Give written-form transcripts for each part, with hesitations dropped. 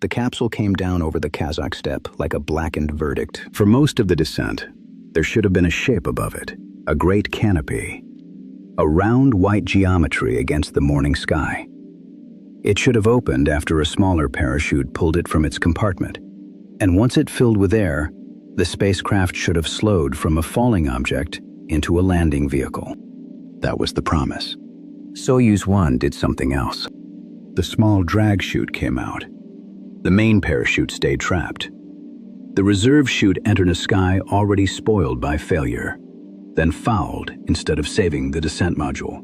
the capsule came down over the Kazakh steppe like a blackened verdict. For most of the descent, there should have been a shape above it, a great canopy, a round white geometry against the morning sky. It should have opened after a smaller parachute pulled it from its compartment, and once it filled with air, the spacecraft should have slowed from a falling object into a landing vehicle. That was the promise. Soyuz 1 did something else. The small drag chute came out. The main parachute stayed trapped. The reserve chute entered a sky already spoiled by failure, then fouled instead of saving the descent module.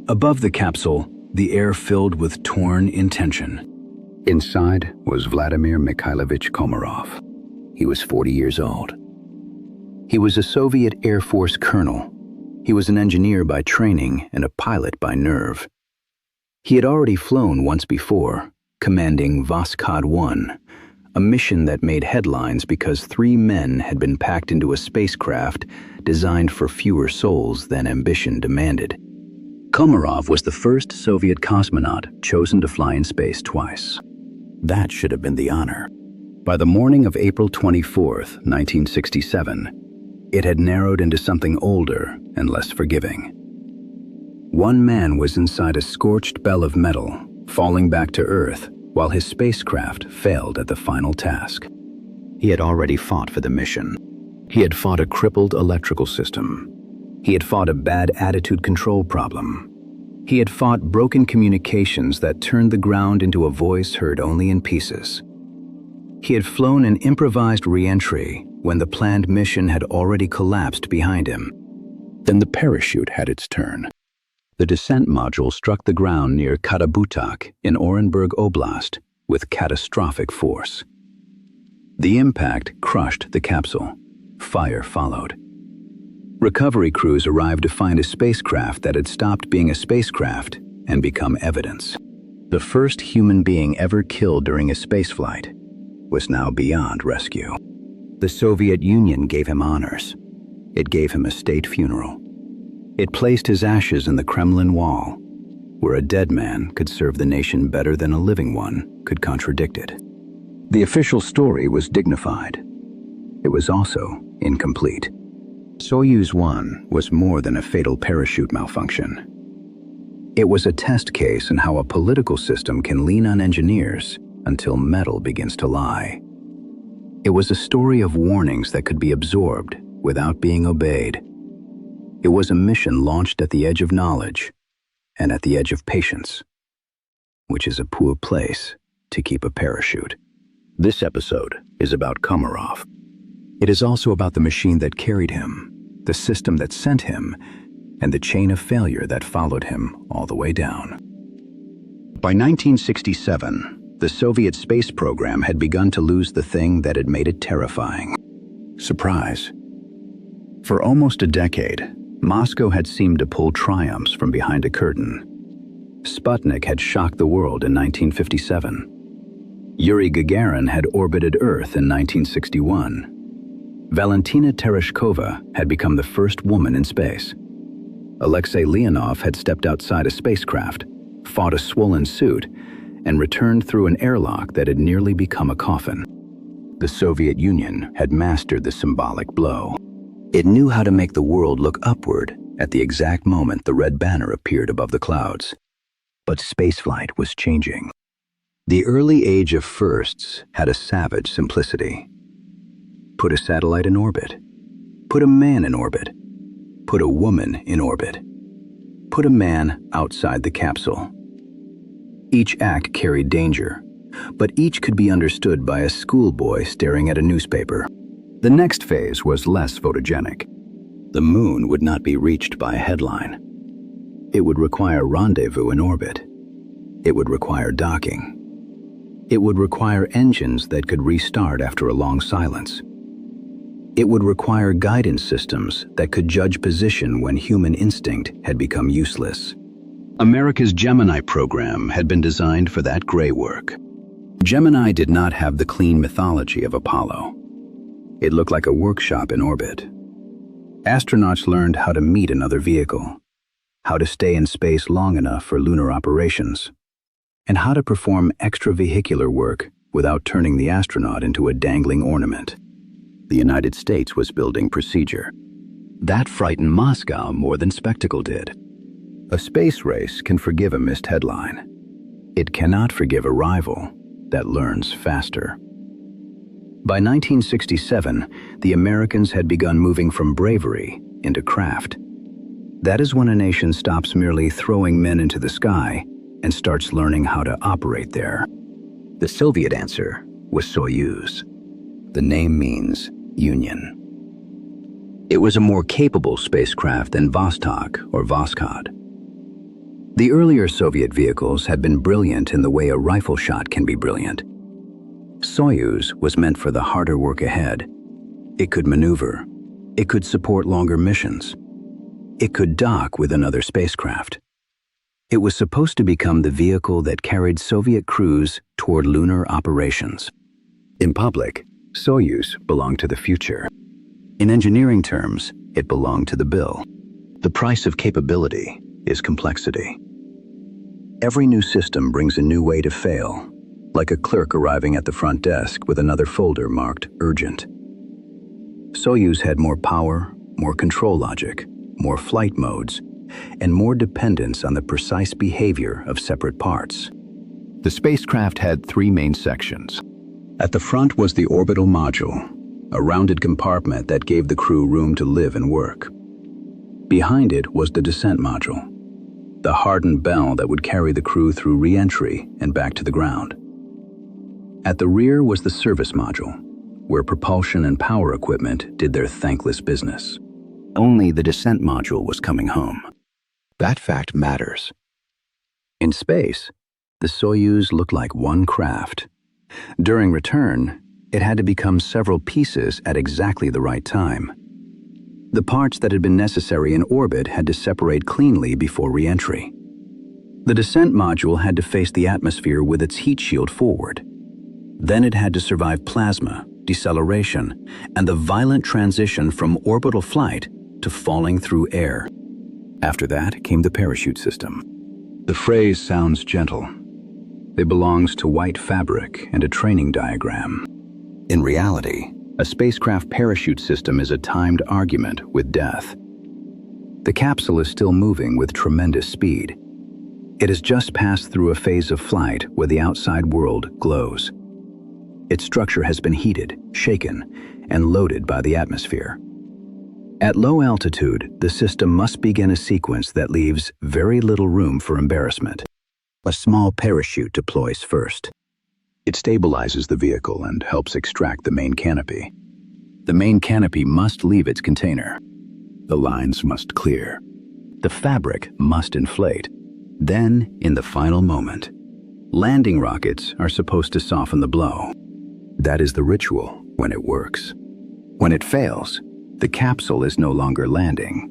Above the capsule, the air filled with torn intention. Inside was Vladimir Komarov. He was 40 years old. He was a Soviet Air Force colonel. He was an engineer by training and a pilot by nerve. He had already flown once before, commanding Voskhod-1, a mission that made headlines because 3 men had been packed into a spacecraft designed for fewer souls than ambition demanded. Komarov was the first Soviet cosmonaut chosen to fly in space twice. That should have been the honor. By the morning of April 24, 1967, it had narrowed into something older and less forgiving. One man was inside a scorched bell of metal, falling back to Earth, while his spacecraft failed at the final task. He had already fought for the mission. He had fought a crippled electrical system. He had fought a bad attitude control problem. He had fought broken communications that turned the ground into a voice heard only in pieces. He had flown an improvised reentry when the planned mission had already collapsed behind him. Then the parachute had its turn. The descent module struck the ground near Katabutak in Orenburg Oblast with catastrophic force. The impact crushed the capsule. Fire followed. Recovery crews arrived to find a spacecraft that had stopped being a spacecraft and become evidence. The first human being ever killed during a spaceflight was now beyond rescue. The Soviet Union gave him honors. It gave him a state funeral. It placed his ashes in the Kremlin wall, where a dead man could serve the nation better than a living one could contradict it. The official story was dignified. It was also incomplete. Soyuz 1 was more than a fatal parachute malfunction. It was a test case in how a political system can lean on engineers until metal begins to lie. It was a story of warnings that could be absorbed without being obeyed. It was a mission launched at the edge of knowledge and at the edge of patience, which is a poor place to keep a parachute. This episode is about Komarov. It is also about the machine that carried him, the system that sent him, and the chain of failure that followed him all the way down. By 1967, the Soviet space program had begun to lose the thing that had made it terrifying: surprise. For almost a decade, Moscow had seemed to pull triumphs from behind a curtain. Sputnik had shocked the world in 1957. Yuri Gagarin had orbited Earth in 1961. Valentina Tereshkova had become the first woman in space. Alexei Leonov had stepped outside a spacecraft, fought a swollen suit, and returned through an airlock that had nearly become a coffin. The Soviet Union had mastered the symbolic blow. It knew how to make the world look upward at the exact moment the red banner appeared above the clouds. But spaceflight was changing. The early age of firsts had a savage simplicity. Put a satellite in orbit. Put a man in orbit. Put a woman in orbit. Put a man outside the capsule. Each act carried danger, but each could be understood by a schoolboy staring at a newspaper. The next phase was less photogenic. The moon would not be reached by a headline. It would require rendezvous in orbit. It would require docking. It would require engines that could restart after a long silence. It would require guidance systems that could judge position when human instinct had become useless. America's Gemini program had been designed for that gray work. Gemini did not have the clean mythology of Apollo. It looked like a workshop in orbit. Astronauts learned how to meet another vehicle, how to stay in space long enough for lunar operations, and how to perform extravehicular work without turning the astronaut into a dangling ornament. The United States was building procedure. That frightened Moscow more than spectacle did. A space race can forgive a missed headline. It cannot forgive a rival that learns faster. By 1967, the Americans had begun moving from bravery into craft. That is when a nation stops merely throwing men into the sky and starts learning how to operate there. The Soviet answer was Soyuz. The name means union. It was a more capable spacecraft than Vostok or Voskhod. The earlier Soviet vehicles had been brilliant in the way a rifle shot can be brilliant. Soyuz was meant for the harder work ahead. It could maneuver. It could support longer missions. It could dock with another spacecraft. It was supposed to become the vehicle that carried Soviet crews toward lunar operations. In public, Soyuz belonged to the future. In engineering terms, it belonged to the bill. The price of capability is complexity. Every new system brings a new way to fail, like a clerk arriving at the front desk with another folder marked urgent. Soyuz had more power, more control logic, more flight modes, and more dependence on the precise behavior of separate parts. The spacecraft had three main sections. At the front was the orbital module, a rounded compartment that gave the crew room to live and work. Behind it was the descent module, the hardened bell that would carry the crew through reentry and back to the ground. At the rear was the service module, where propulsion and power equipment did their thankless business. Only the descent module was coming home. That fact matters. In space, the Soyuz looked like one craft. During return, it had to become several pieces at exactly the right time. The parts that had been necessary in orbit had to separate cleanly before reentry. The descent module had to face the atmosphere with its heat shield forward. Then it had to survive plasma, deceleration, and the violent transition from orbital flight to falling through air. After that came the parachute system. The phrase sounds gentle. It belongs to white fabric and a training diagram. In reality, a spacecraft parachute system is a timed argument with death. The capsule is still moving with tremendous speed. It has just passed through a phase of flight where the outside world glows. Its structure has been heated, shaken, and loaded by the atmosphere. At low altitude, the system must begin a sequence that leaves very little room for embarrassment. A small parachute deploys first. It stabilizes the vehicle and helps extract the main canopy. The main canopy must leave its container. The lines must clear. The fabric must inflate. Then, in the final moment, landing rockets are supposed to soften the blow. That is the ritual when it works. When it fails, the capsule is no longer landing.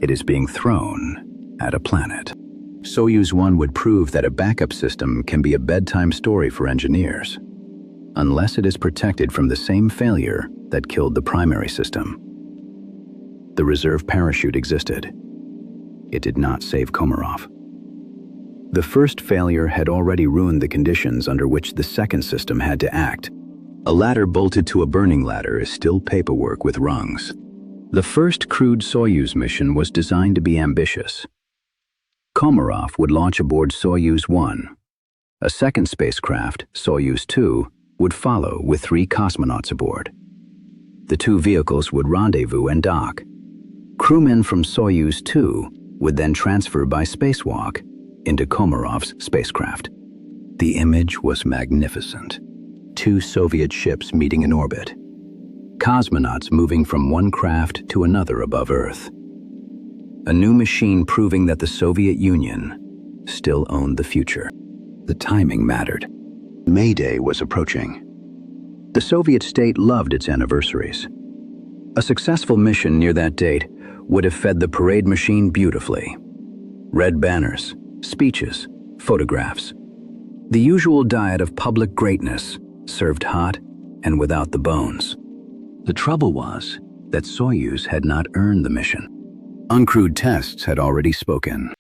It is being thrown at a planet. Soyuz 1 would prove that a backup system can be a bedtime story for engineers, unless it is protected from the same failure that killed the primary system. The reserve parachute existed. It did not save Komarov. The first failure had already ruined the conditions under which the second system had to act. A ladder bolted to a burning ladder is still paperwork with rungs. The first crewed Soyuz mission was designed to be ambitious. Komarov would launch aboard Soyuz 1. A second spacecraft, Soyuz 2, would follow with 3 cosmonauts aboard. The two vehicles would rendezvous and dock. Crewmen from Soyuz 2 would then transfer by spacewalk into Komarov's spacecraft. The image was magnificent. 2 Soviet ships meeting in orbit. Cosmonauts moving from one craft to another above Earth. A new machine proving that the Soviet Union still owned the future. The timing mattered. May Day was approaching. The Soviet state loved its anniversaries. A successful mission near that date would have fed the parade machine beautifully. Red banners, speeches, photographs. The usual diet of public greatness, served hot and without the bones. The trouble was that Soyuz had not earned the mission. Uncrewed tests had already spoken.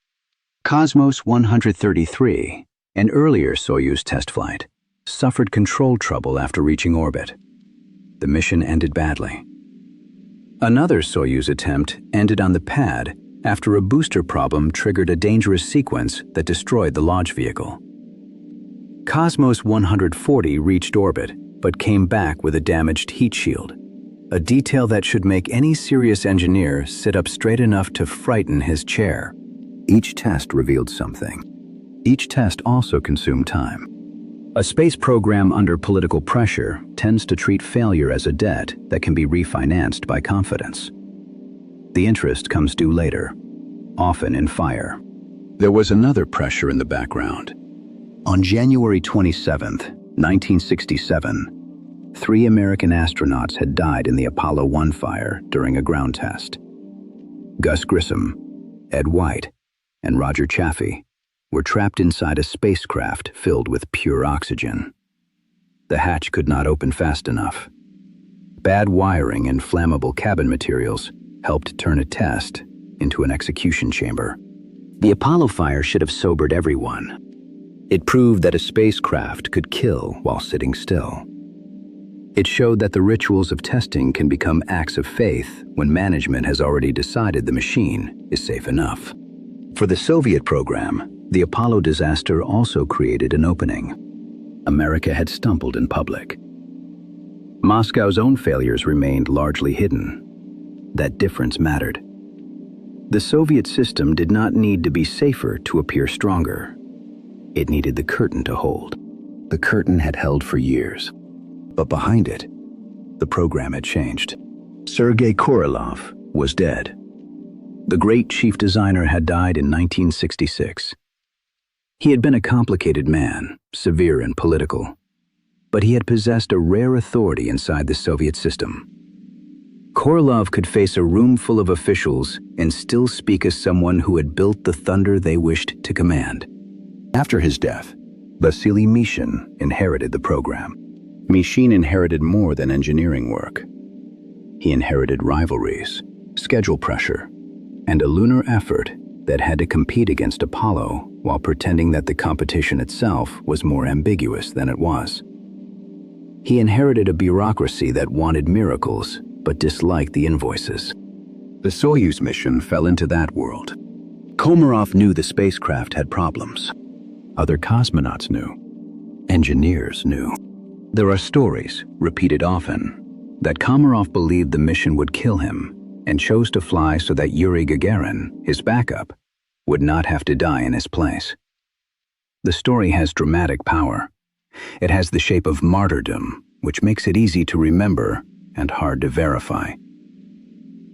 Cosmos 133, an earlier Soyuz test flight, suffered control trouble after reaching orbit. The mission ended badly. Another Soyuz attempt ended on the pad after a booster problem triggered a dangerous sequence that destroyed the launch vehicle. Cosmos 140 reached orbit, but came back with a damaged heat shield, a detail that should make any serious engineer sit up straight enough to frighten his chair. Each test revealed something. Each test also consumed time. A space program under political pressure tends to treat failure as a debt that can be refinanced by confidence. The interest comes due later, often in fire. There was another pressure in the background. On January 27, 1967, 3 American astronauts had died in the Apollo 1 fire during a ground test. Gus Grissom, Ed White, and Roger Chaffee were trapped inside a spacecraft filled with pure oxygen. The hatch could not open fast enough. Bad wiring and flammable cabin materials helped turn a test into an execution chamber. The Apollo fire should have sobered everyone. It proved that a spacecraft could kill while sitting still. It showed that the rituals of testing can become acts of faith when management has already decided the machine is safe enough. For the Soviet program, the Apollo disaster also created an opening. America had stumbled in public. Moscow's own failures remained largely hidden. That difference mattered. The Soviet system did not need to be safer to appear stronger. It needed the curtain to hold. The curtain had held for years, but behind it, the program had changed. Sergei Korolev was dead. The great chief designer had died in 1966. He had been a complicated man, severe and political, but he had possessed a rare authority inside the Soviet system. Korolev could face a room full of officials and still speak as someone who had built the thunder they wished to command. After his death, Vasily Mishin inherited the program. Mishin inherited more than engineering work. He inherited rivalries, schedule pressure, and a lunar effort that had to compete against Apollo while pretending that the competition itself was more ambiguous than it was. He inherited a bureaucracy that wanted miracles but disliked the invoices. The Soyuz mission fell into that world. Komarov knew the spacecraft had problems. Other cosmonauts knew. Engineers knew. There are stories, repeated often, that Komarov believed the mission would kill him and chose to fly so that Yuri Gagarin, his backup, would not have to die in his place. The story has dramatic power. It has the shape of martyrdom, which makes it easy to remember and hard to verify.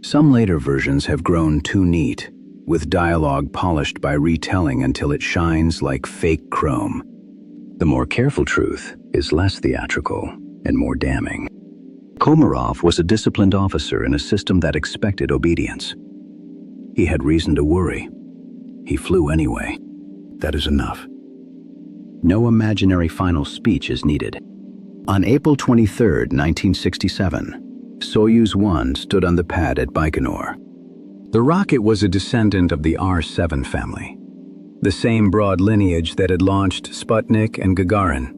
Some later versions have grown too neat, with dialogue polished by retelling until it shines like fake chrome. The more careful truth is less theatrical and more damning. Komarov was a disciplined officer in a system that expected obedience. He had reason to worry. He flew anyway. That is enough. No imaginary final speech is needed. On April 23, 1967, Soyuz 1 stood on the pad at Baikonur. The rocket was a descendant of the R-7 family, the same broad lineage that had launched Sputnik and Gagarin.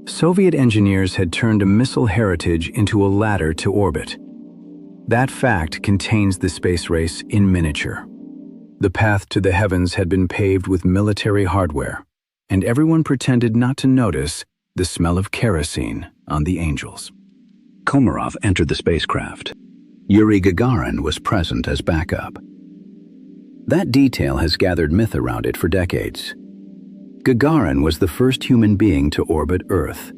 Soviet engineers had turned a missile heritage into a ladder to orbit. That fact contains the space race in miniature. The path to the heavens had been paved with military hardware, and everyone pretended not to notice the smell of kerosene on the Angels. Komarov entered the spacecraft. Yuri Gagarin was present as backup. That detail has gathered myth around it for decades. Gagarin was the first human being to orbit Earth.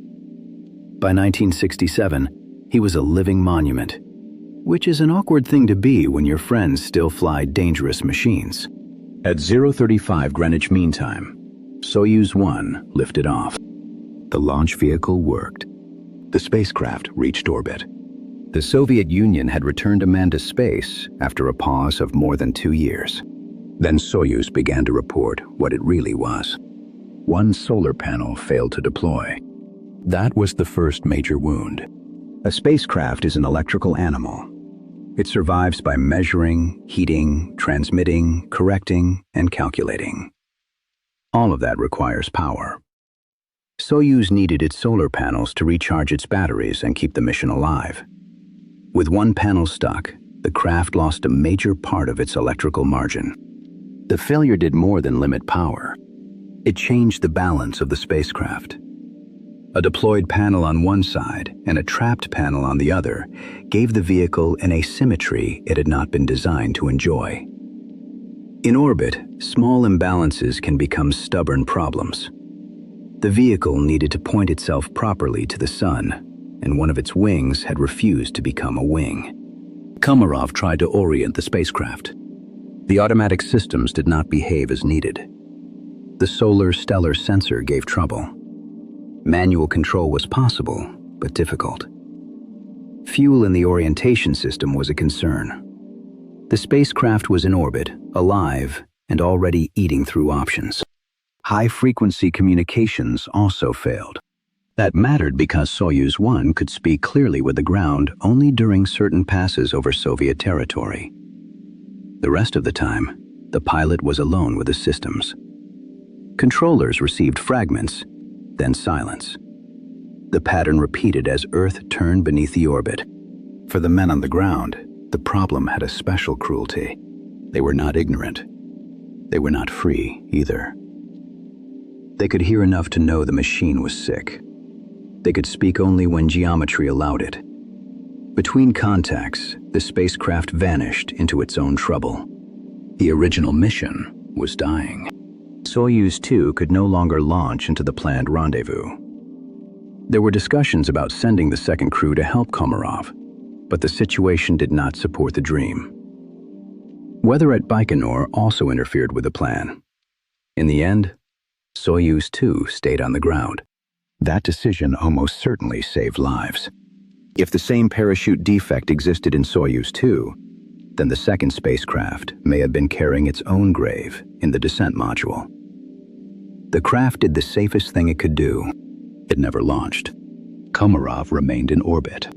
By 1967, he was a living monument, which is an awkward thing to be when your friends still fly dangerous machines. At 0:35 Greenwich Mean Time, Soyuz 1 lifted off. The launch vehicle worked. The spacecraft reached orbit. The Soviet Union had returned a man to space after a pause of more than 2 years. Then Soyuz began to report what it really was. One solar panel failed to deploy. That was the first major wound. A spacecraft is an electrical animal. It survives by measuring, heating, transmitting, correcting, and calculating. All of that requires power. Soyuz needed its solar panels to recharge its batteries and keep the mission alive. With one panel stuck, the craft lost a major part of its electrical margin. The failure did more than limit power. It changed the balance of the spacecraft. A deployed panel on one side and a trapped panel on the other gave the vehicle an asymmetry it had not been designed to enjoy. In orbit, small imbalances can become stubborn problems. The vehicle needed to point itself properly to the sun, and one of its wings had refused to become a wing. Komarov tried to orient the spacecraft. The automatic systems did not behave as needed. The solar stellar sensor gave trouble. Manual control was possible, but difficult. Fuel in the orientation system was a concern. The spacecraft was in orbit, alive, and already eating through options. High-frequency communications also failed. That mattered because Soyuz 1 could speak clearly with the ground only during certain passes over Soviet territory. The rest of the time, the pilot was alone with the systems. Controllers received fragments, then silence. The pattern repeated as Earth turned beneath the orbit. For the men on the ground, the problem had a special cruelty. They were not ignorant. They were not free either. They could hear enough to know the machine was sick. They could speak only when geometry allowed it. Between contacts, the spacecraft vanished into its own trouble. The original mission was dying. Soyuz 2 could no longer launch into the planned rendezvous. There were discussions about sending the second crew to help Komarov, but the situation did not support the dream. Weather at Baikonur also interfered with the plan. In the end, Soyuz 2 stayed on the ground. That decision almost certainly saved lives. If the same parachute defect existed in Soyuz 2, then the second spacecraft may have been carrying its own grave in the descent module. The craft did the safest thing it could do. It never launched. Komarov remained in orbit.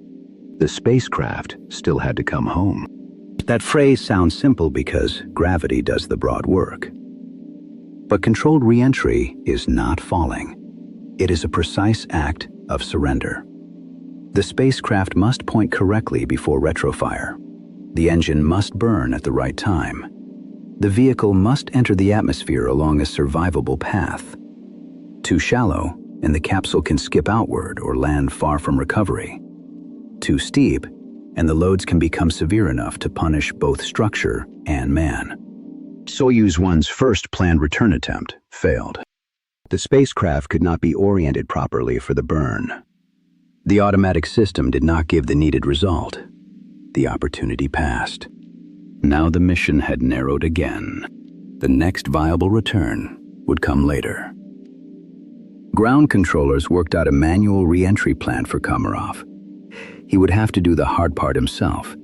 The spacecraft still had to come home. That phrase sounds simple because gravity does the broad work. But controlled reentry is not falling. It is a precise act of surrender. The spacecraft must point correctly before retrofire. The engine must burn at the right time. The vehicle must enter the atmosphere along a survivable path. Too shallow, and the capsule can skip outward or land far from recovery. Too steep, and the loads can become severe enough to punish both structure and man. Soyuz 1's first planned return attempt failed. The spacecraft could not be oriented properly for the burn. The automatic system did not give the needed result. The opportunity passed. Now the mission had narrowed again. The next viable return would come later. Ground controllers worked out a manual re-entry plan for Komarov. He would have to do the hard part himself,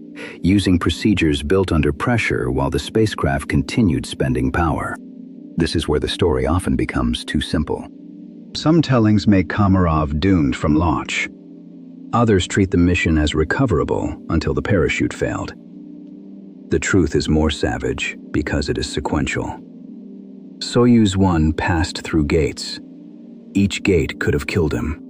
using procedures built under pressure while the spacecraft continued spending power. This is where the story often becomes too simple. Some tellings make Komarov doomed from launch. Others treat the mission as recoverable until the parachute failed. The truth is more savage because it is sequential. Soyuz 1 passed through gates. Each gate could have killed him.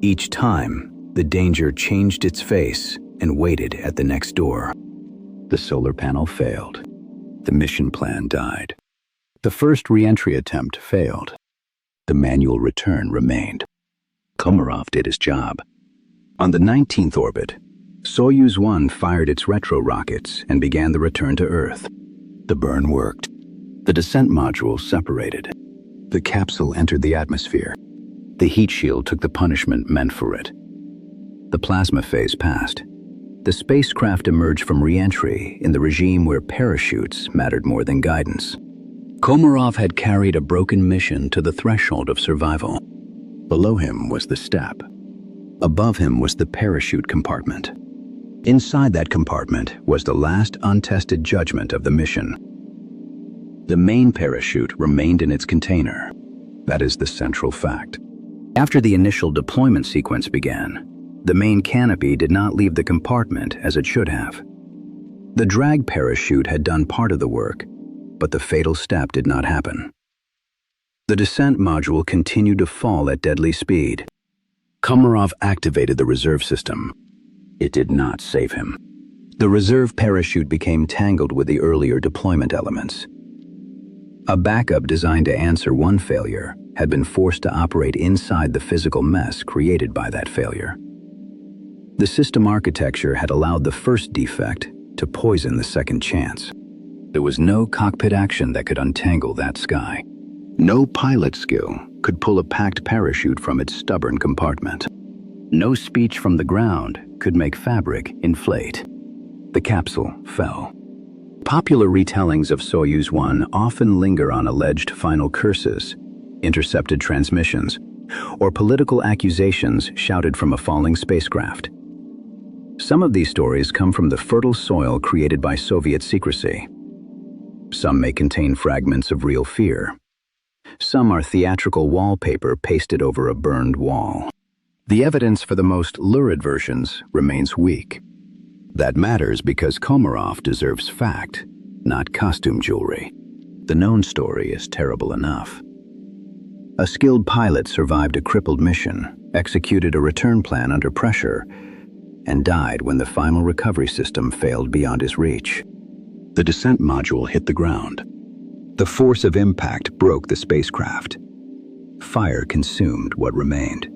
Each time, the danger changed its face and waited at the next door. The solar panel failed. The mission plan died. The first re-entry attempt failed. The manual return remained. Komarov did his job. On the 19th orbit, Soyuz 1 fired its retro rockets and began the return to Earth. The burn worked. The descent module separated. The capsule entered the atmosphere. The heat shield took the punishment meant for it. The plasma phase passed. The spacecraft emerged from re-entry in the regime where parachutes mattered more than guidance. Komarov had carried a broken mission to the threshold of survival. Below him was the step. Above him was the parachute compartment. Inside that compartment was the last untested judgment of the mission. The main parachute remained in its container. That is the central fact. After the initial deployment sequence began, the main canopy did not leave the compartment as it should have. The drag parachute had done part of the work, but the fatal step did not happen. The descent module continued to fall at deadly speed. Komarov activated the reserve system. It did not save him. The reserve parachute became tangled with the earlier deployment elements. A backup designed to answer one failure had been forced to operate inside the physical mess created by that failure. The system architecture had allowed the first defect to poison the second chance. There was no cockpit action that could untangle that sky. No pilot skill could pull a packed parachute from its stubborn compartment. No speech from the ground could make fabric inflate. The capsule fell. Popular retellings of Soyuz 1 often linger on alleged final curses, intercepted transmissions, or political accusations shouted from a falling spacecraft. Some of these stories come from the fertile soil created by Soviet secrecy. Some may contain fragments of real fear. Some are theatrical wallpaper pasted over a burned wall. The evidence for the most lurid versions remains weak. That matters because Komarov deserves fact, not costume jewelry. The known story is terrible enough. A skilled pilot survived a crippled mission, executed a return plan under pressure, and died when the final recovery system failed beyond his reach. The descent module hit the ground. The force of impact broke the spacecraft. Fire consumed what remained.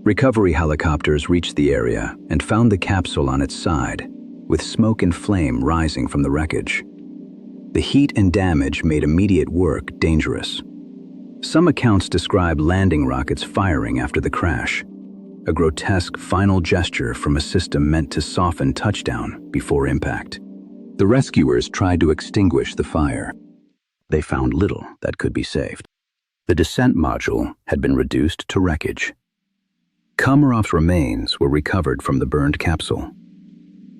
Recovery helicopters reached the area and found the capsule on its side, with smoke and flame rising from the wreckage. The heat and damage made immediate work dangerous. Some accounts describe landing rockets firing after the crash, a grotesque final gesture from a system meant to soften touchdown before impact. The rescuers tried to extinguish the fire. They found little that could be saved. The descent module had been reduced to wreckage. Komarov's remains were recovered from the burned capsule.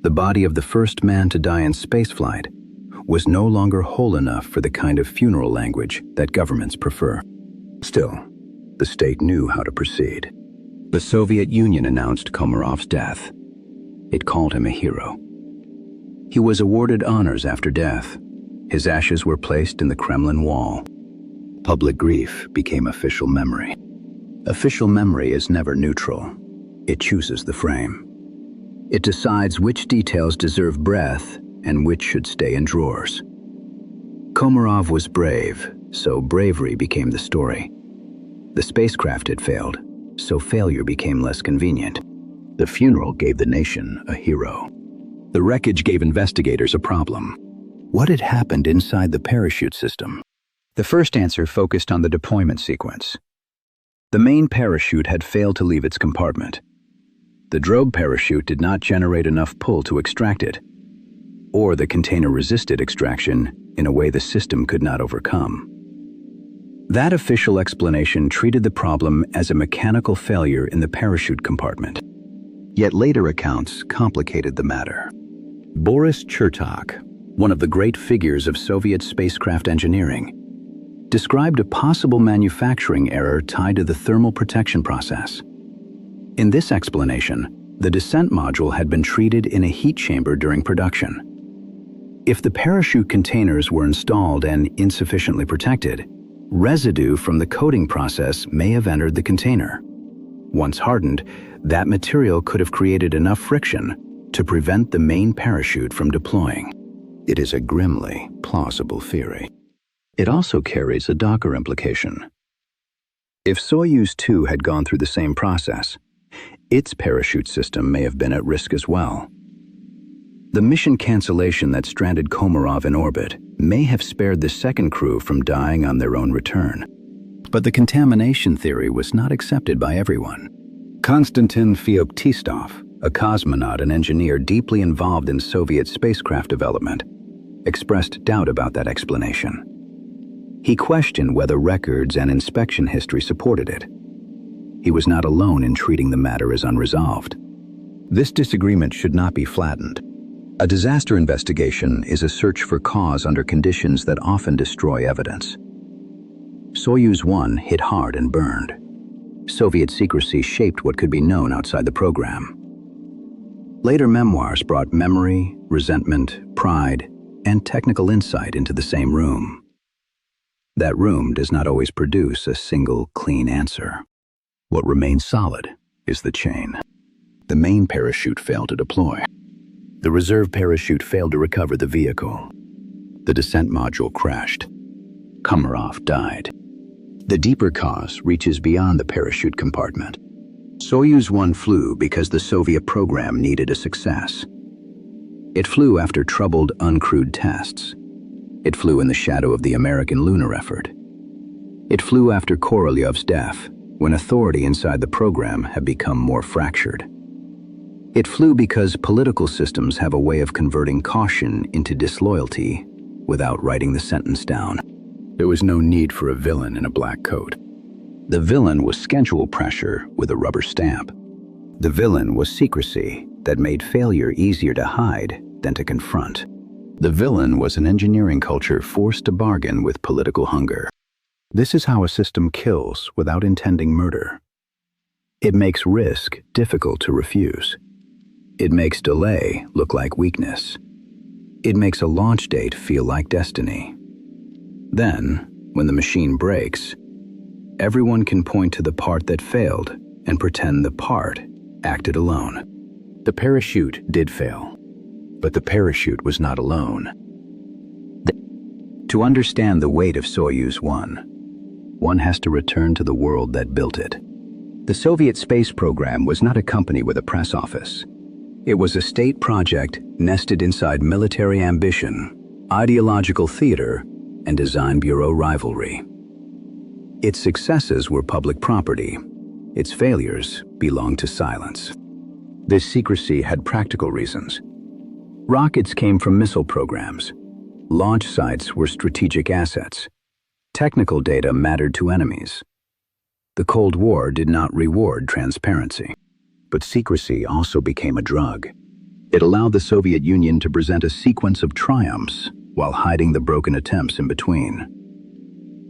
The body of the first man to die in spaceflight was no longer whole enough for the kind of funeral language that governments prefer. Still, the state knew how to proceed. The Soviet Union announced Komarov's death. It called him a hero. He was awarded honors after death. His ashes were placed in the Kremlin wall. Public grief became official memory. Official memory is never neutral. It chooses the frame. It decides which details deserve breath and which should stay in drawers. Komarov was brave, so bravery became the story. The spacecraft had failed, so failure became less convenient. The funeral gave the nation a hero. The wreckage gave investigators a problem. What had happened inside the parachute system? The first answer focused on the deployment sequence. The main parachute had failed to leave its compartment. The drogue parachute did not generate enough pull to extract it, or the container resisted extraction in a way the system could not overcome. That official explanation treated the problem as a mechanical failure in the parachute compartment. Yet later accounts complicated the matter. Boris Chertok, one of the great figures of Soviet spacecraft engineering, described a possible manufacturing error tied to the thermal protection process. In this explanation, the descent module had been treated in a heat chamber during production. If the parachute containers were installed and insufficiently protected, residue from the coating process may have entered the container. Once hardened, that material could have created enough friction to prevent the main parachute from deploying. It is a grimly plausible theory. It also carries a Docker implication. If Soyuz 2 had gone through the same process, its parachute system may have been at risk as well. The mission cancellation that stranded Komarov in orbit may have spared the second crew from dying on their own return. But the contamination theory was not accepted by everyone. Konstantin Feoktistov, a cosmonaut and engineer deeply involved in Soviet spacecraft development, expressed doubt about that explanation. He questioned whether records and inspection history supported it. He was not alone in treating the matter as unresolved. This disagreement should not be flattened. A disaster investigation is a search for cause under conditions that often destroy evidence. Soyuz 1 hit hard and burned. Soviet secrecy shaped what could be known outside the program. Later memoirs brought memory, resentment, pride, and technical insight into the same room. That room does not always produce a single clean answer. What remains solid is the chain. The main parachute failed to deploy. The reserve parachute failed to recover the vehicle. The descent module crashed. Komarov died. The deeper cause reaches beyond the parachute compartment. Soyuz 1 flew because the Soviet program needed a success. It flew after troubled, uncrewed tests. It flew in the shadow of the American lunar effort. It flew after Korolyov's death, when authority inside the program had become more fractured. It flew because political systems have a way of converting caution into disloyalty without writing the sentence down. There was no need for a villain in a black coat. The villain was schedule pressure with a rubber stamp. The villain was secrecy that made failure easier to hide than to confront. The villain was an engineering culture forced to bargain with political hunger. This is how a system kills without intending murder. It makes risk difficult to refuse. It makes delay look like weakness. It makes a launch date feel like destiny. Then, when the machine breaks, everyone can point to the part that failed and pretend the part acted alone. The parachute did fail, but the parachute was not alone. To understand the weight of Soyuz 1, one has to return to the world that built it. The Soviet space program was not a company with a press office. It was a state project nested inside military ambition, ideological theater, and design bureau rivalry. Its successes were public property. Its failures belonged to silence. This secrecy had practical reasons. Rockets came from missile programs. Launch sites were strategic assets. Technical data mattered to enemies. The Cold War did not reward transparency. But secrecy also became a drug. It allowed the Soviet Union to present a sequence of triumphs while hiding the broken attempts in between.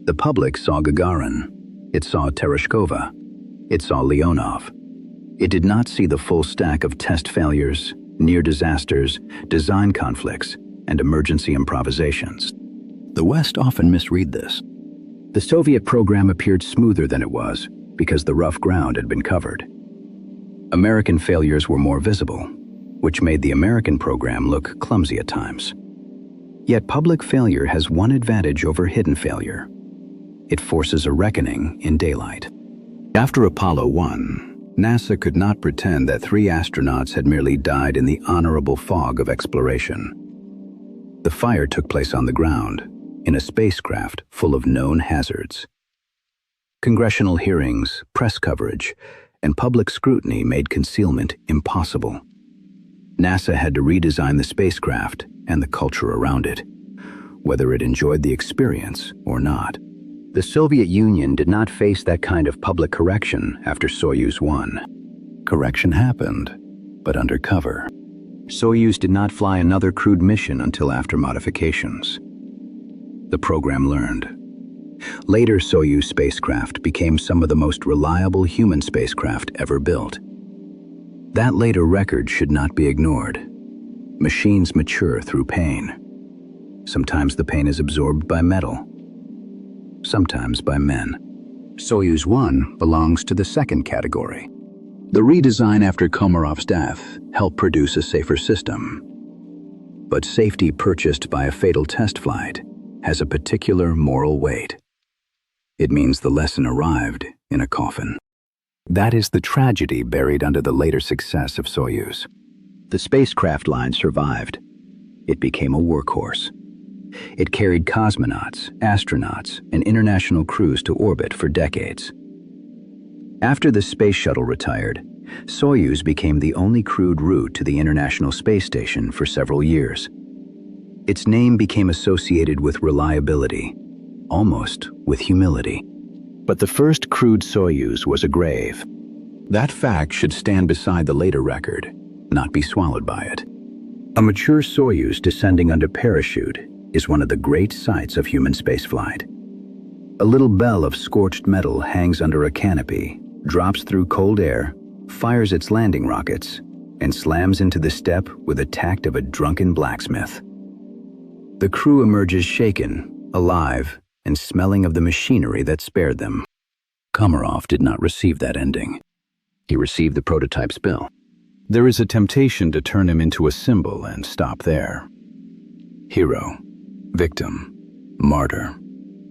The public saw Gagarin. It saw Tereshkova. It saw Leonov. It did not see the full stack of test failures, near disasters, design conflicts, and emergency improvisations. The West often misread this. The Soviet program appeared smoother than it was because the rough ground had been covered. American failures were more visible, which made the American program look clumsy at times. Yet public failure has one advantage over hidden failure. It forces a reckoning in daylight. After Apollo 1, NASA could not pretend that 3 astronauts had merely died in the honorable fog of exploration. The fire took place on the ground, in a spacecraft full of known hazards. Congressional hearings, press coverage, and public scrutiny made concealment impossible. NASA had to redesign the spacecraft and the culture around it, whether it enjoyed the experience or not. The Soviet Union did not face that kind of public correction after Soyuz 1. Correction happened, but under cover. Soyuz did not fly another crewed mission until after modifications. The program learned. Later Soyuz spacecraft became some of the most reliable human spacecraft ever built. That later record should not be ignored. Machines mature through pain. Sometimes the pain is absorbed by metal. Sometimes by men. Soyuz 1 belongs to the second category. The redesign after Komarov's death helped produce a safer system. But safety purchased by a fatal test flight has a particular moral weight. It means the lesson arrived in a coffin. That is the tragedy buried under the later success of Soyuz. The spacecraft line survived. It became a workhorse. It carried cosmonauts, astronauts, and international crews to orbit for decades. After the space shuttle retired, Soyuz became the only crewed route to the International Space Station for several years. Its name became associated with reliability, almost with humility. But the first crewed Soyuz was a grave. That fact should stand beside the later record, not be swallowed by it. A mature Soyuz descending under parachute is one of the great sights of human spaceflight. A little bell of scorched metal hangs under a canopy, drops through cold air, fires its landing rockets, and slams into the step with the tact of a drunken blacksmith. The crew emerges shaken, alive, and smelling of the machinery that spared them. Komarov did not receive that ending. He received the prototype's bill. There is a temptation to turn him into a symbol and stop there. Hero, victim, martyr,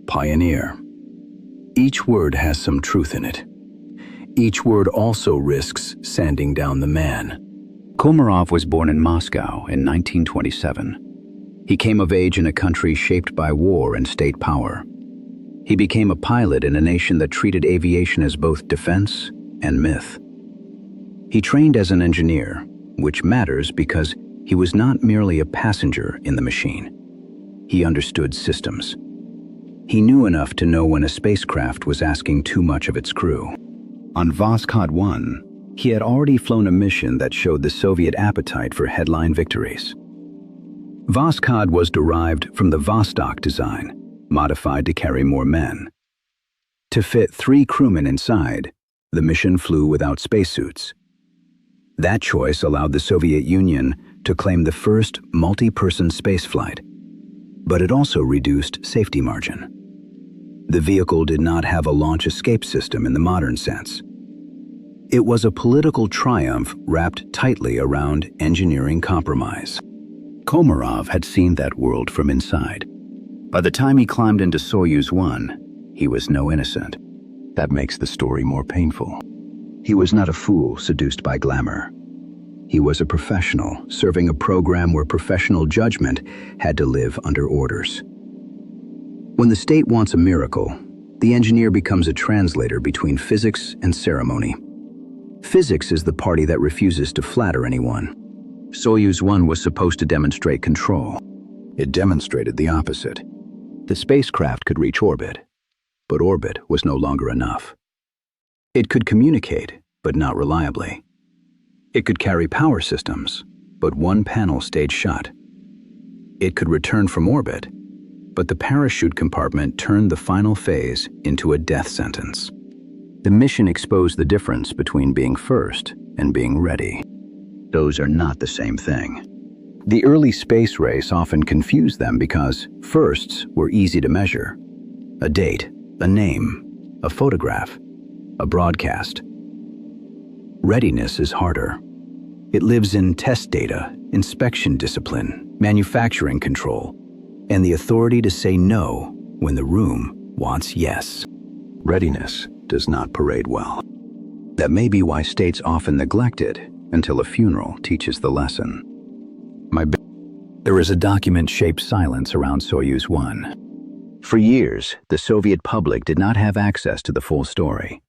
pioneer. Each word has some truth in it. Each word also risks sanding down the man. Komarov was born in Moscow in 1927. He came of age in a country shaped by war and state power. He became a pilot in a nation that treated aviation as both defense and myth. He trained as an engineer, which matters because he was not merely a passenger in the machine. He understood systems. He knew enough to know when a spacecraft was asking too much of its crew. On Voskhod 1, he had already flown a mission that showed the Soviet appetite for headline victories. Voskhod was derived from the Vostok design, modified to carry more men. To fit 3 crewmen inside, the mission flew without spacesuits. That choice allowed the Soviet Union to claim the first multi-person spaceflight, but it also reduced safety margin. The vehicle did not have a launch escape system in the modern sense. It was a political triumph wrapped tightly around engineering compromise. Komarov had seen that world from inside. By the time he climbed into Soyuz 1, he was no innocent. That makes the story more painful. He was not a fool seduced by glamour. He was a professional, serving a program where professional judgment had to live under orders. When the state wants a miracle, the engineer becomes a translator between physics and ceremony. Physics is the party that refuses to flatter anyone. Soyuz 1 was supposed to demonstrate control. It demonstrated the opposite. The spacecraft could reach orbit, but orbit was no longer enough. It could communicate, but not reliably. It could carry power systems, but one panel stayed shut. It could return from orbit, but the parachute compartment turned the final phase into a death sentence. The mission exposed the difference between being first and being ready. Those are not the same thing. The early space race often confused them because firsts were easy to measure. A date, a name, a photograph, a broadcast. Readiness is harder. It lives in test data, inspection discipline, manufacturing control, and the authority to say no when the room wants yes. Readiness does not parade well. That may be why states often neglect it until a funeral teaches the lesson. There is a document-shaped silence around Soyuz 1. For years, the Soviet public did not have access to the full story.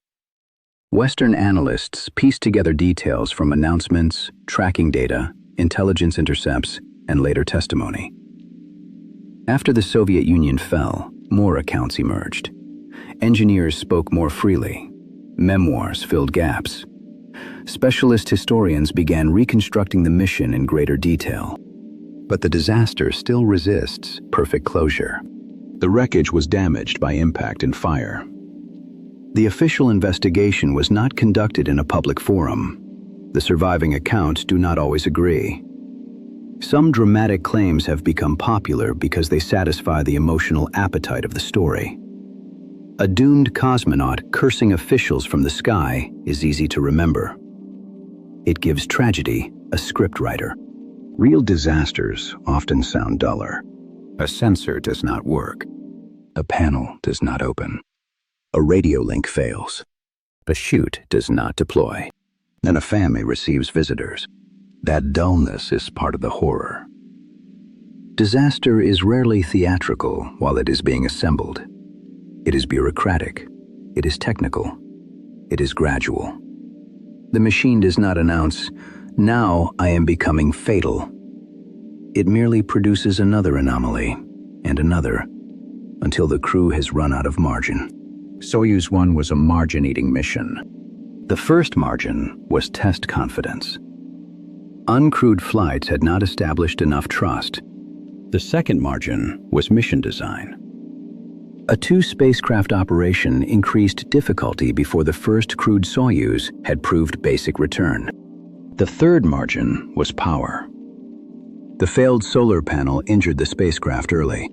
Western analysts pieced together details from announcements, tracking data, intelligence intercepts, and later testimony. After the Soviet Union fell, more accounts emerged. Engineers spoke more freely. Memoirs filled gaps. Specialist historians began reconstructing the mission in greater detail. But the disaster still resists perfect closure. The wreckage was damaged by impact and fire. The official investigation was not conducted in a public forum. The surviving accounts do not always agree. Some dramatic claims have become popular because they satisfy the emotional appetite of the story. A doomed cosmonaut cursing officials from the sky is easy to remember. It gives tragedy a scriptwriter. Real disasters often sound duller. A sensor does not work. A panel does not open. A radio link fails. A chute does not deploy. And a family receives visitors. That dullness is part of the horror. Disaster is rarely theatrical while it is being assembled. It is bureaucratic. It is technical. It is gradual. The machine does not announce, "Now I am becoming fatal." It merely produces another anomaly and another until the crew has run out of margin. Soyuz 1 was a margin-eating mission. The first margin was test confidence. Uncrewed flights had not established enough trust. The second margin was mission design. A 2-spacecraft operation increased difficulty before the first crewed Soyuz had proved basic return. The third margin was power. The failed solar panel injured the spacecraft early.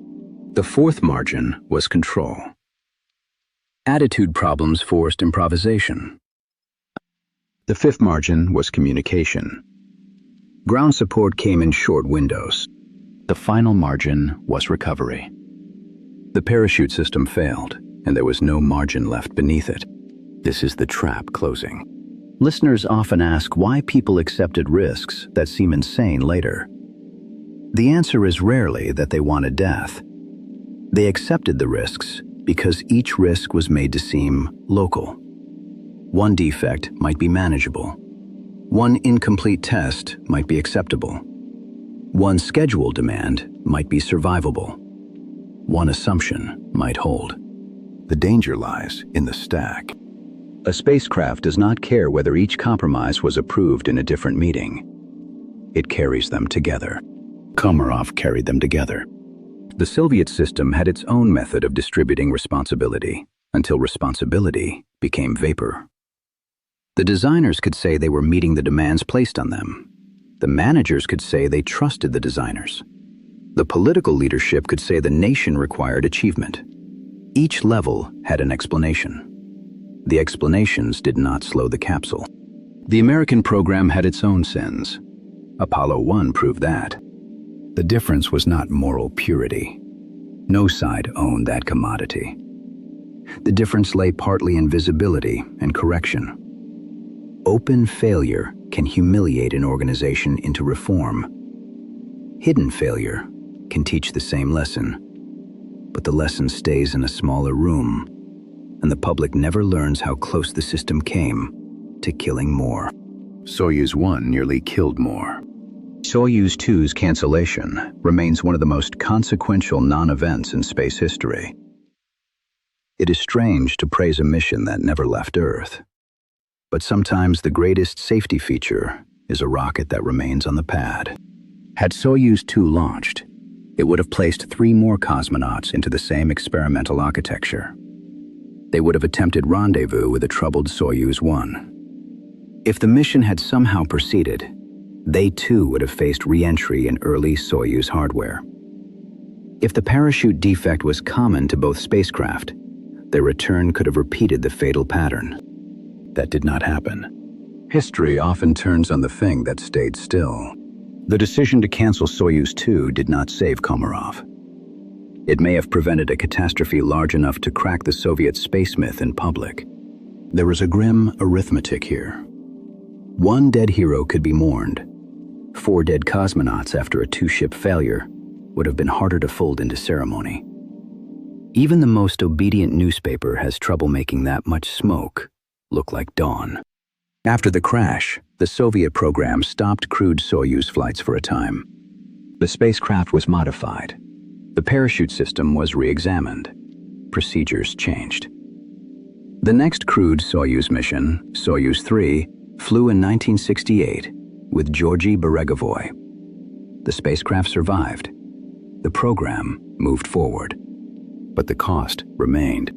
The fourth margin was control. Attitude problems forced improvisation. The fifth margin was communication. Ground support came in short windows. The final margin was recovery. The parachute system failed, and there was no margin left beneath it. This is the trap closing. Listeners often ask why people accepted risks that seem insane later. The answer is rarely that they wanted death. They accepted the risks because each risk was made to seem local. One defect might be manageable. One incomplete test might be acceptable. One schedule demand might be survivable. One assumption might hold. The danger lies in the stack. A spacecraft does not care whether each compromise was approved in a different meeting. It carries them together. Komarov carried them together. The Soviet system had its own method of distributing responsibility until responsibility became vapor. The designers could say they were meeting the demands placed on them. The managers could say they trusted the designers. The political leadership could say the nation required achievement. Each level had an explanation. The explanations did not slow the capsule. The American program had its own sins. Apollo 1 proved that. The difference was not moral purity. No side owned that commodity. The difference lay partly in visibility and correction. Open failure can humiliate an organization into reform. Hidden failure can teach the same lesson, but the lesson stays in a smaller room, and the public never learns how close the system came to killing more. Soyuz 1 nearly killed more. Soyuz 2's cancellation remains one of the most consequential non-events in space history. It is strange to praise a mission that never left Earth, but sometimes the greatest safety feature is a rocket that remains on the pad. Had Soyuz 2 launched, it would have placed 3 more cosmonauts into the same experimental architecture. They would have attempted rendezvous with a troubled Soyuz 1. If the mission had somehow proceeded, they too would have faced reentry in early Soyuz hardware. If the parachute defect was common to both spacecraft, their return could have repeated the fatal pattern. That did not happen. History often turns on the thing that stayed still. The decision to cancel Soyuz 2 did not save Komarov. It may have prevented a catastrophe large enough to crack the Soviet space myth in public. There was a grim arithmetic here. 1 dead hero could be mourned. 4 dead cosmonauts after a 2-ship failure would have been harder to fold into ceremony. Even the most obedient newspaper has trouble making that much smoke look like dawn. After the crash, the Soviet program stopped crewed Soyuz flights for a time. The spacecraft was modified. The parachute system was re-examined. Procedures changed. The next crewed Soyuz mission, Soyuz 3, flew in 1968 with Georgy Beregovoy. The spacecraft survived. The program moved forward. But the cost remained.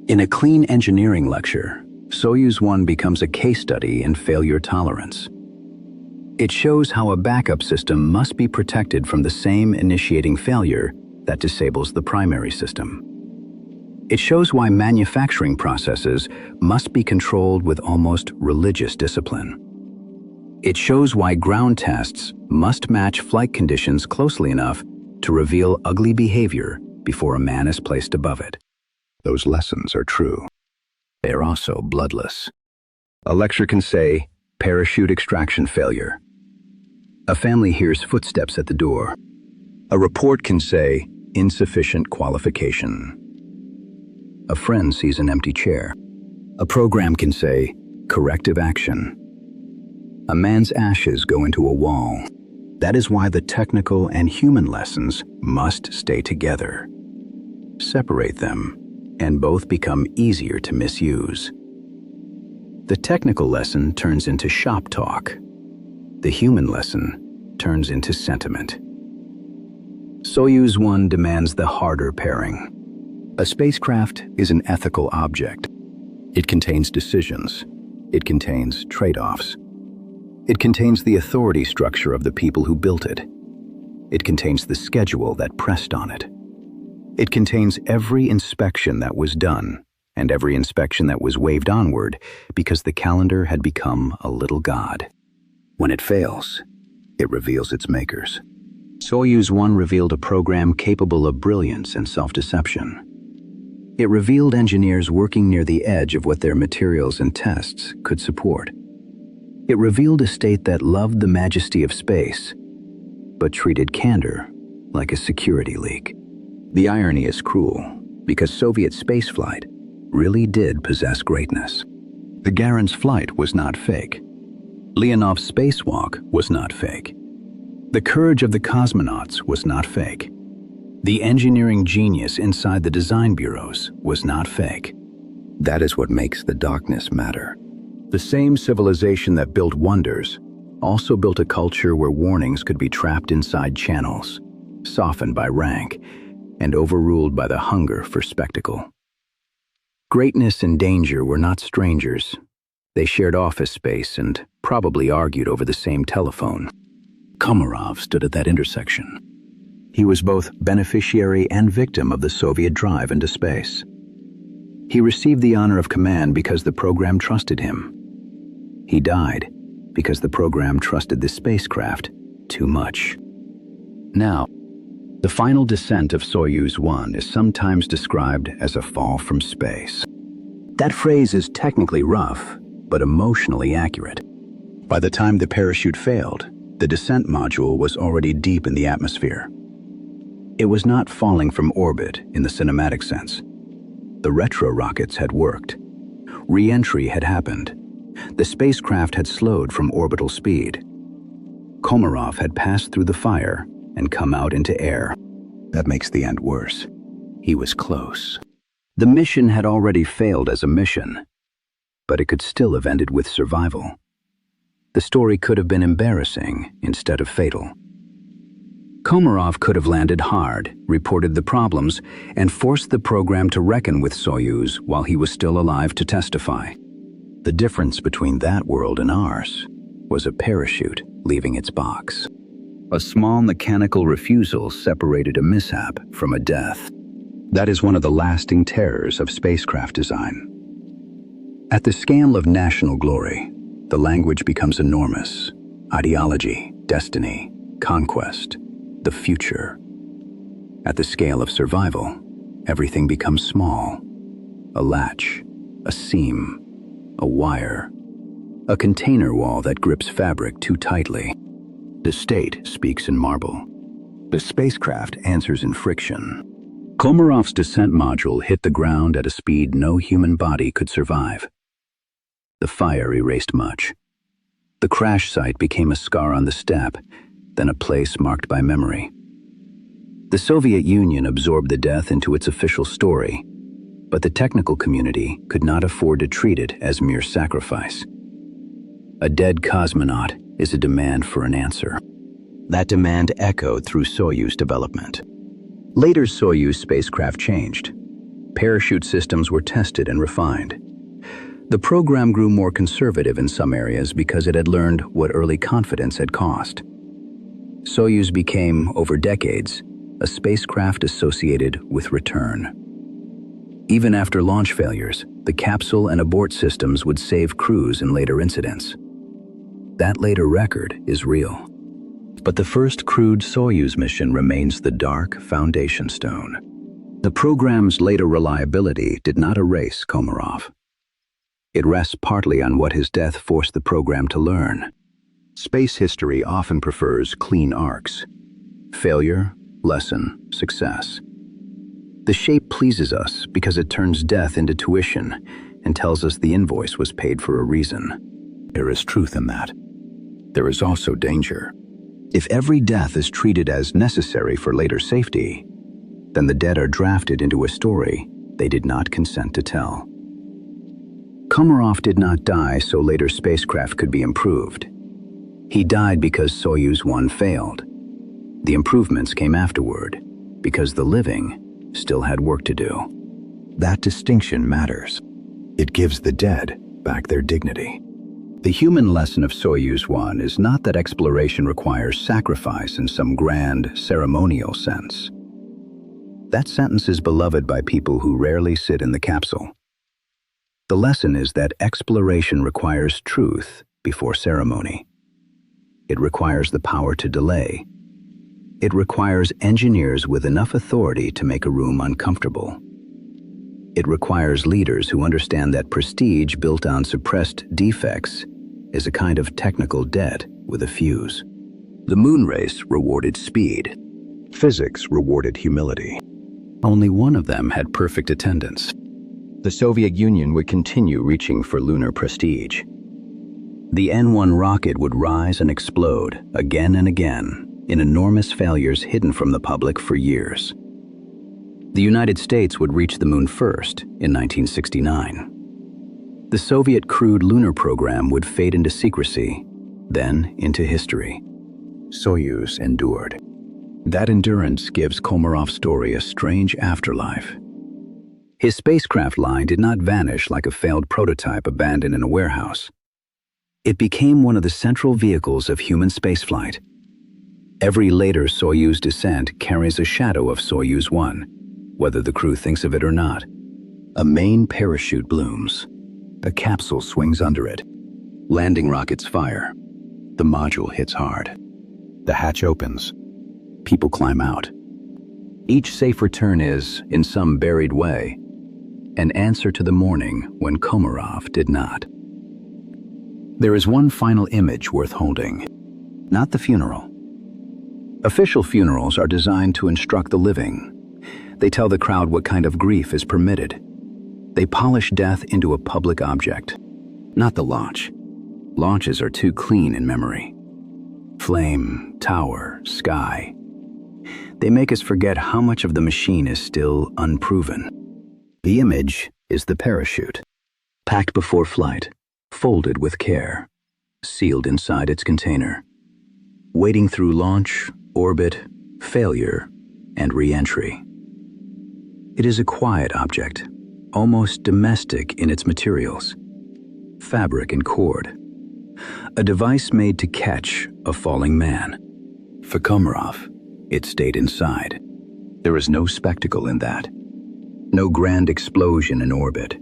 In a clean engineering lecture, Soyuz 1 becomes a case study in failure tolerance. It shows how a backup system must be protected from the same initiating failure that disables the primary system. It shows why manufacturing processes must be controlled with almost religious discipline. It shows why ground tests must match flight conditions closely enough to reveal ugly behavior before a man is placed above it. Those lessons are true. They are also bloodless. A lecture can say, parachute extraction failure. A family hears footsteps at the door. A report can say, insufficient qualification. A friend sees an empty chair. A program can say, corrective action. A man's ashes go into a wall. That is why the technical and human lessons must stay together. Separate them, and both become easier to misuse. The technical lesson turns into shop talk. The human lesson turns into sentiment. Soyuz 1 demands the harder pairing. A spacecraft is an ethical object. It contains decisions. It contains trade-offs. It contains the authority structure of the people who built it. It contains the schedule that pressed on it. It contains every inspection that was done, and every inspection that was waved onward because the calendar had become a little god. When it fails, it reveals its makers. Soyuz 1 revealed a program capable of brilliance and self-deception. It revealed engineers working near the edge of what their materials and tests could support. It revealed a state that loved the majesty of space, but treated candor like a security leak. The irony is cruel, because Soviet spaceflight really did possess greatness. The Gagarin's flight was not fake. Leonov's spacewalk was not fake. The courage of the cosmonauts was not fake. The engineering genius inside the design bureaus was not fake. That is what makes the darkness matter. The same civilization that built wonders also built a culture where warnings could be trapped inside channels, softened by rank, and overruled by the hunger for spectacle. Greatness and danger were not strangers. They shared office space and probably argued over the same telephone. Komarov stood at that intersection. He was both beneficiary and victim of the Soviet drive into space. He received the honor of command because the program trusted him. He died because the program trusted the spacecraft too much. Now, the final descent of Soyuz 1 is sometimes described as a fall from space. That phrase is technically rough, but emotionally accurate. By the time the parachute failed, the descent module was already deep in the atmosphere. It was not falling from orbit in the cinematic sense. The retro rockets had worked. Reentry had happened. The spacecraft had slowed from orbital speed. Komarov had passed through the fire and come out into air. That makes the end worse. He was close. The mission had already failed as a mission, but it could still have ended with survival. The story could have been embarrassing instead of fatal. Komarov could have landed hard, reported the problems, and forced the program to reckon with Soyuz while he was still alive to testify. The difference between that world and ours was a parachute leaving its box. A small mechanical refusal separated a mishap from a death. That is one of the lasting terrors of spacecraft design. At the scale of national glory, the language becomes enormous. Ideology, destiny, conquest, the future. At the scale of survival, everything becomes small. A latch, a seam, a wire, a container wall that grips fabric too tightly. The state speaks in marble. The spacecraft answers in friction. Komarov's descent module hit the ground at a speed no human body could survive. The fire erased much. The crash site became a scar on the step, then a place marked by memory. The Soviet Union absorbed the death into its official story, but the technical community could not afford to treat it as mere sacrifice. A dead cosmonaut is a demand for an answer. That demand echoed through Soyuz development. Later Soyuz spacecraft changed. Parachute systems were tested and refined. The program grew more conservative in some areas because it had learned what early confidence had cost. Soyuz became, over decades, a spacecraft associated with return. Even after launch failures, the capsule and abort systems would save crews in later incidents. That later record is real. But the first crewed Soyuz mission remains the dark foundation stone. The program's later reliability did not erase Komarov. It rests partly on what his death forced the program to learn. Space history often prefers clean arcs. Failure, lesson, success. The shape pleases us because it turns death into tuition and tells us the invoice was paid for a reason. There is truth in that. There is also danger. If every death is treated as necessary for later safety, then the dead are drafted into a story they did not consent to tell. Komarov did not die so later spacecraft could be improved. He died because Soyuz 1 failed. The improvements came afterward, because the living still had work to do. That distinction matters. It gives the dead back their dignity. The human lesson of Soyuz 1 is not that exploration requires sacrifice in some grand, ceremonial sense. That sentence is beloved by people who rarely sit in the capsule. The lesson is that exploration requires truth before ceremony. It requires the power to delay. It requires engineers with enough authority to make a room uncomfortable. It requires leaders who understand that prestige built on suppressed defects is a kind of technical debt with a fuse. The moon race rewarded speed. Physics rewarded humility. Only one of them had perfect attendance. The Soviet Union would continue reaching for lunar prestige. The N-1 rocket would rise and explode again and again in enormous failures hidden from the public for years. The United States would reach the moon first in 1969. The Soviet crewed lunar program would fade into secrecy, then into history. Soyuz endured. That endurance gives Komarov's story a strange afterlife. His spacecraft line did not vanish like a failed prototype abandoned in a warehouse. It became one of the central vehicles of human spaceflight. Every later Soyuz descent carries a shadow of Soyuz 1, whether the crew thinks of it or not. A main parachute blooms. A capsule swings under it. Landing rockets fire. The module hits hard. The hatch opens. People climb out. Each safe return is, in some buried way, an answer to the morning when Komarov did not. There is one final image worth holding, not the funeral. Official funerals are designed to instruct the living. They tell the crowd what kind of grief is permitted. They polish death into a public object, not the launch. Launches are too clean in memory. Flame, tower, sky. They make us forget how much of the machine is still unproven. The image is the parachute, packed before flight, folded with care, sealed inside its container, waiting through launch, orbit, failure, and reentry. It is a quiet object, almost domestic in its materials, fabric and cord, a device made to catch a falling man. For Komarov, it stayed inside. There is no spectacle in that. No grand explosion in orbit.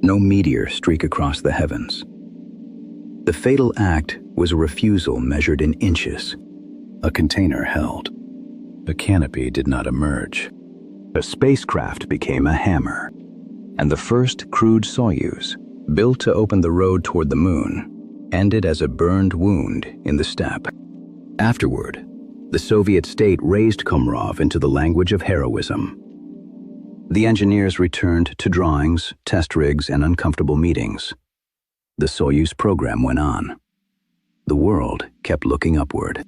No meteor streak across the heavens. The fatal act was a refusal measured in inches. A container held. A canopy did not emerge. A spacecraft became a hammer. And the first crewed Soyuz, built to open the road toward the moon, ended as a burned wound in the steppe. Afterward, the Soviet state raised Komarov into the language of heroism. The engineers returned to drawings, test rigs, and uncomfortable meetings. The Soyuz program went on. The world kept looking upward.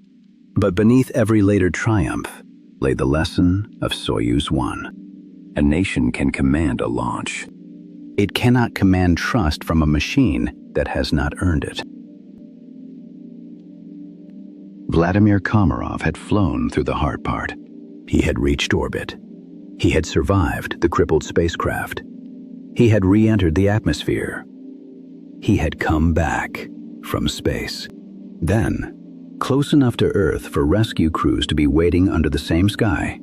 But beneath every later triumph lay the lesson of Soyuz 1. A nation can command a launch. It cannot command trust from a machine that has not earned it. Vladimir Komarov had flown through the hard part. He had reached orbit. He had survived the crippled spacecraft. He had re-entered the atmosphere. He had come back from space. Then, close enough to Earth for rescue crews to be waiting under the same sky,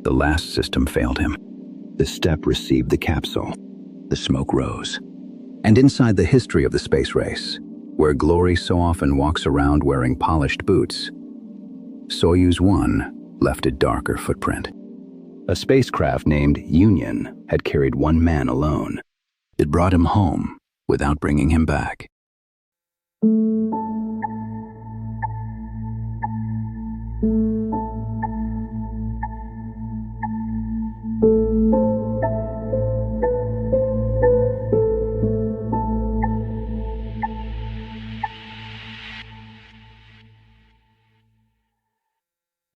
the last system failed him. The step received the capsule. The smoke rose. And inside the history of the space race, where glory so often walks around wearing polished boots, Soyuz 1 left a darker footprint. A spacecraft named Union had carried one man alone. It brought him home without bringing him back.